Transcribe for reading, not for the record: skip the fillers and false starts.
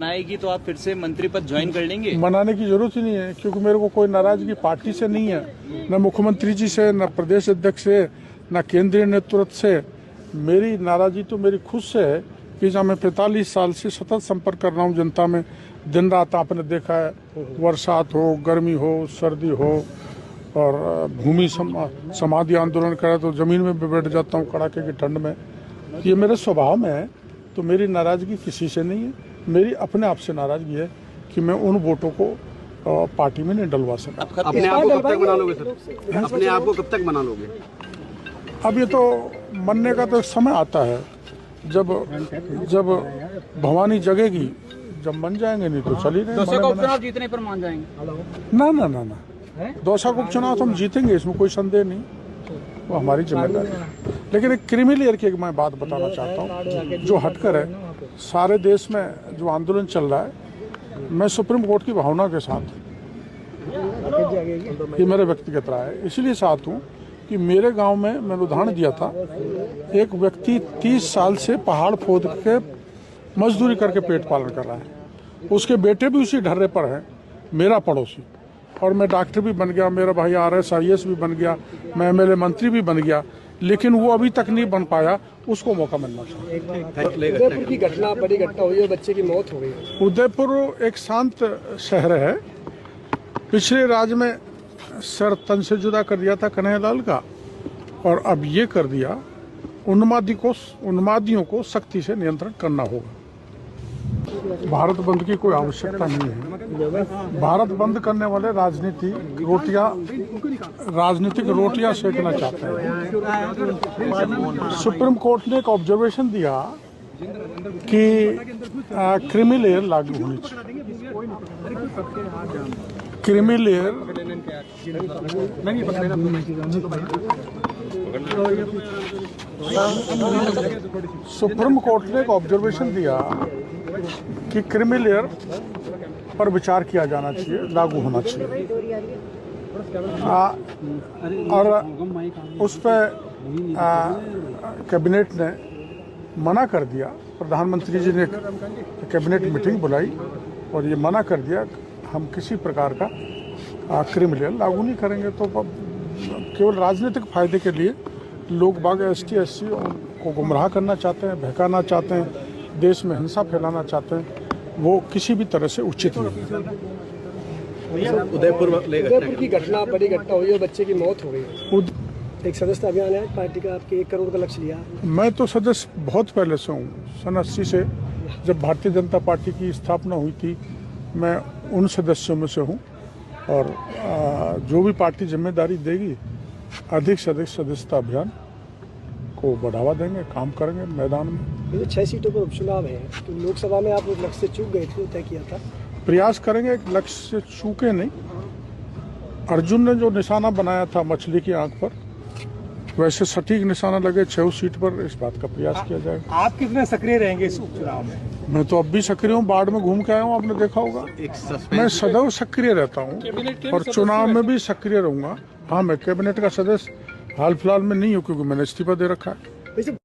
आएगी तो आप फिर से मंत्री पद ज्वाइन कर लेंगे? मनाने की जरूरत ही नहीं है, क्योंकि मेरे को कोई नाराजगी पार्टी से नहीं है, न मुख्यमंत्री जी से, न प्रदेश अध्यक्ष से, न केंद्रीय नेतृत्व से। मेरी नाराजगी तो मेरी खुद से है कि जब मैं 45 साल से सतत संपर्क कर रहा हूँ जनता में, दिन रात आपने देखा है, बरसात हो, गर्मी हो, सर्दी हो, और भूमि समाधि आंदोलन करे तो जमीन में भी बैठ जाता हूँ कड़ाके की ठंड में। ये मेरे स्वभाव में है, तो मेरी नाराजगी किसी से नहीं है। मेरी अपने आप से नाराजगी है कि मैं उन वोटों को पार्टी में नहीं डलवा सका। अपने आप को कब तक बना लोगे सर? अपने आप को कब तक बना लोगे? अब ये तो बनने का तो समय आता है, जब भवानी जगेगी, जब बन जाएंगे, नहीं तो चल ही रहे। दौसा का उपचुनाव जीतने पर मान जाएंगे? ना, दौसा का उपचुनाव तो हम जीतेंगे, इसमें कोई संदेह नहीं, वो हमारी जिम्मेदारी है। लेकिन एक क्रीमी लेयर की मैं बात बताना चाहता हूँ जो हटकर है। सारे देश में जो आंदोलन चल रहा है, मैं सुप्रीम कोर्ट की भावना के साथ, ये मेरे व्यक्तिगत राय है, इसलिए साथ हूँ कि मेरे गांव में मैंने उदाहरण दिया था, एक व्यक्ति 30 साल से पहाड़ खोद के मजदूरी करके पेट पालन कर रहा है, उसके बेटे भी उसी ढर्रे पर हैं, मेरा पड़ोसी, और मैं डॉक्टर भी बन गया, मेरा भाई RS IAS भी बन गया, मैं MLA मंत्री भी बन गया, लेकिन वो अभी तक नहीं बन पाया, उसको मौका मिलना चाहिए। उदयपुर की घटना, बड़ी घटना हुई है, बच्चे की मौत हो गई। उदयपुर एक शांत शहर है। पिछले राज्य में सर तन से जुदा कर दिया था कन्हैयालाल का, और अब ये कर दिया। उन्मादियों को सख्ती से नियंत्रण करना होगा। भारत बंद की कोई आवश्यकता नहीं है। भारत बंद करने वाले राजनीतिक रोटियां सेकना चाहते हैं। सुप्रीम कोर्ट ने एक ऑब्जर्वेशन दिया कि क्रीमी लेयर लागू होनी चाहिए। क्रीमी लेयर सुप्रीम कोर्ट ने एक ऑब्जर्वेशन दिया कि क्रीमी लेयर पर विचार किया जाना चाहिए, लागू होना चाहिए, और उस पर कैबिनेट ने मना कर दिया। प्रधानमंत्री जी ने कैबिनेट मीटिंग बुलाई और ये मना कर दिया, हम किसी प्रकार का क्रीमी लेयर लागू नहीं करेंगे। तो केवल राजनीतिक फायदे के लिए लोग बाग ST SC को गुमराह करना चाहते हैं, बहकाना चाहते हैं, देश में हिंसा फैलाना चाहते हैं, वो किसी भी तरह से उचित नहीं। उदयपुर की घटना, बड़ी घटना हुई है, बच्चे की मौत हो गई। एक सदस्यता अभियान है पार्टी का, आपके 1 करोड़ का लक्ष्य लिया। मैं तो सदस्य बहुत पहले से हूँ, सन 80 से, जब भारतीय जनता पार्टी की स्थापना हुई थी, मैं उन सदस्यों में से हूँ, और जो भी पार्टी जिम्मेदारी देगी, अधिक से अधिक सदस्यता अभियान को बढ़ावा देंगे, काम करेंगे मैदान में। 6 सीटों पर उपचुनाव है, तो लोकसभा में आप लक्ष्य से चूक गए थे, तय किया था। प्रयास करेंगे, लक्ष्य से चूके नहीं। अर्जुन ने जो निशाना बनाया था मछली की आंख पर, वैसे सटीक निशाना लगे 6 सीट पर, इस बात का प्रयास किया जाएगा। आप कितने सक्रिय रहेंगे इस उपचुनाव में? मैं तो अब भी सक्रिय हूँ, बाढ़ में घूम के आया हूँ, आपने देखा होगा। मैं सदैव सक्रिय रहता हूँ और चुनाव में भी सक्रिय रहूंगा। हाँ, मैं कैबिनेट का सदस्य हाल फिलहाल में नहीं हूँ, क्योंकि मैंने इस्तीफा दे रखा है।